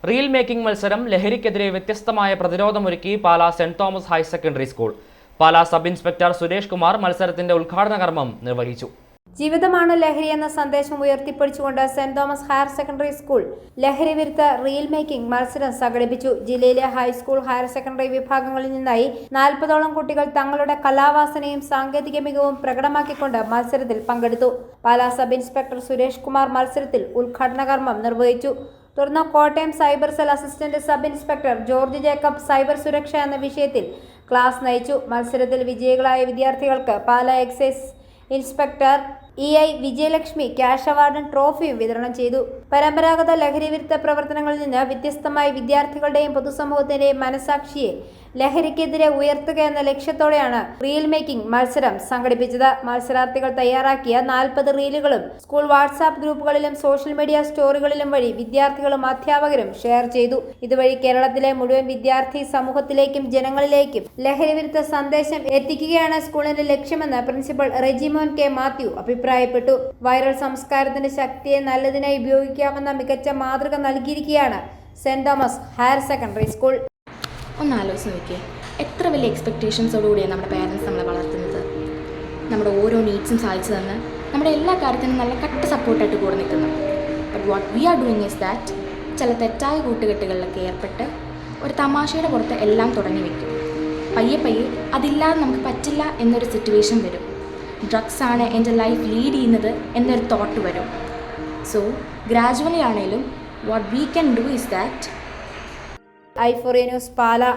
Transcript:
Reel making മത്സരം ലഹരിക്കെതിരെ വ്യത്യസ്തമായ പ്രതിരോധമൊരുക്കി Pala saint Thomas higher secondary school. Pala sub inspector Suresh Kumar മത്സരത്തിന്റെ ഉദ്ഘാടന കർമ്മം നിർവഹിച്ചു. ജീവിതമാണ് ലഹരി എന്ന സന്ദേശം ഉയർത്തിപ്പിടിച്ചുകൊണ്ട് saint Thomas higher secondary school ലഹരി വിരുദ്ധ റീൽ മേക്കിംഗ് മത്സരം സംഘടിപ്പിച്ചു. ജില്ലയിലെ ഹൈസ്കൂൾ, ഹയർ സെക്കൻഡറി വിഭാഗങ്ങളിൽ നിന്നായി 40ഓളം കുട്ടികൾ തങ്ങളുടെ കലാവാസനയും സാങ്കേതിക മികവും പ്രകടമാക്കിക്കൊണ്ട് മത്സരത്തിൽ പങ്കെടുത്തു. പാലാ സബ് ഇൻസ്പെക്ടർ സുരേഷ് കുമാർ മത്സരത്തിൽ ഉദ്ഘാടന കർമ്മം നിർവഹിച്ചു. തുടർന്ന് Kottayam cyber cell assistant sub inspector George Jacob cyber സുരക്ഷ എന്ന വിഷയത്തിൽ ക്ലാസ് നയിച്ചു. മത്സരത്തിൽ വിജയികളായ വിദ്യാർത്ഥികൾക്ക് Pala excise inspector EI Vijayalakshmi cash അവാർഡും ട്രോഫിയും വിതരണം ചെയ്തു. പരമ്പരാഗത ലഹരി വിരുദ്ധ പ്രവർത്തനങ്ങളിൽ നിന്ന് വ്യത്യസ്തമായി വിദ്യാർത്ഥികളുടെയും പൊതുസമൂഹത്തിന്റെയും മനസാക്ഷിയെ ലഹരിക്കെതിരെ ഉയർത്തുക എന്ന ലക്ഷ്യത്തോടെയാണ് റീൽ മേക്കിംഗ് മത്സരം സംഘടിപ്പിച്ചത്. മത്സരാർത്ഥികൾ തയ്യാറാക്കിയ 40 റീലുകളും സ്കൂൾ വാട്സാപ്പ് ഗ്രൂപ്പുകളിലും സോഷ്യൽ മീഡിയ സ്റ്റോറികളിലും വഴി വിദ്യാർത്ഥികളും അധ്യാപകരും ഷെയർ ചെയ്തു. ഇതുവഴി കേരളത്തിലെ മുഴുവൻ വിദ്യാർത്ഥി സമൂഹത്തിലേക്കും ജനങ്ങളിലേക്കും ലഹരി വിരുദ്ധ സന്ദേശം എത്തിക്കുകയാണ് സ്കൂളിന്റെ ലക്ഷ്യമെന്ന് പ്രിൻസിപ്പൽ റെജിമോൻ K. മാത്യു അഭിപ്രായപ്പെട്ടു. വൈറൽ സംസ്കാരത്തിന്റെ ശക്തിയെ നല്ലതിനായി ഉപയോഗിക്കാമെന്ന മികച്ച മാതൃക നൽകിയിരിക്കുകയാണ് saint Thomas higher secondary school. ഒന്ന് ആലോചിച്ച് നോക്കിയേ, എത്ര വലിയ എക്സ്പെക്റ്റേഷൻസോടുകൂടിയാണ് നമ്മുടെ പേരൻസ് നമ്മളെ വളർത്തുന്നത്. നമ്മുടെ ഓരോ നീഡ്സും സാധിച്ചു തന്ന് നമ്മുടെ എല്ലാ കാര്യത്തിനും നല്ല കട്ട സപ്പോർട്ടായിട്ട് കൂടെ നിൽക്കുന്നു. But what we are doing is that ചില തെറ്റായ കൂട്ടുകെട്ടുകളിലൊക്കെ ഏർപ്പെട്ട് ഒരു തമാശയുടെ പുറത്ത് എല്ലാം തുടങ്ങി വയ്ക്കും. പയ്യെ പയ്യെ അതില്ലാതെ നമുക്ക് പറ്റില്ല എന്നൊരു സിറ്റുവേഷൻ വരും. ഡ്രഗ്സ് ആണ് എൻ്റെ ലൈഫ് ലീഡ് ചെയ്യുന്നത് എന്നൊരു തോട്ട് വരും. സോ ഗ്രാജുവലി ആണെങ്കിലും what we can do is that. i4A news Pala.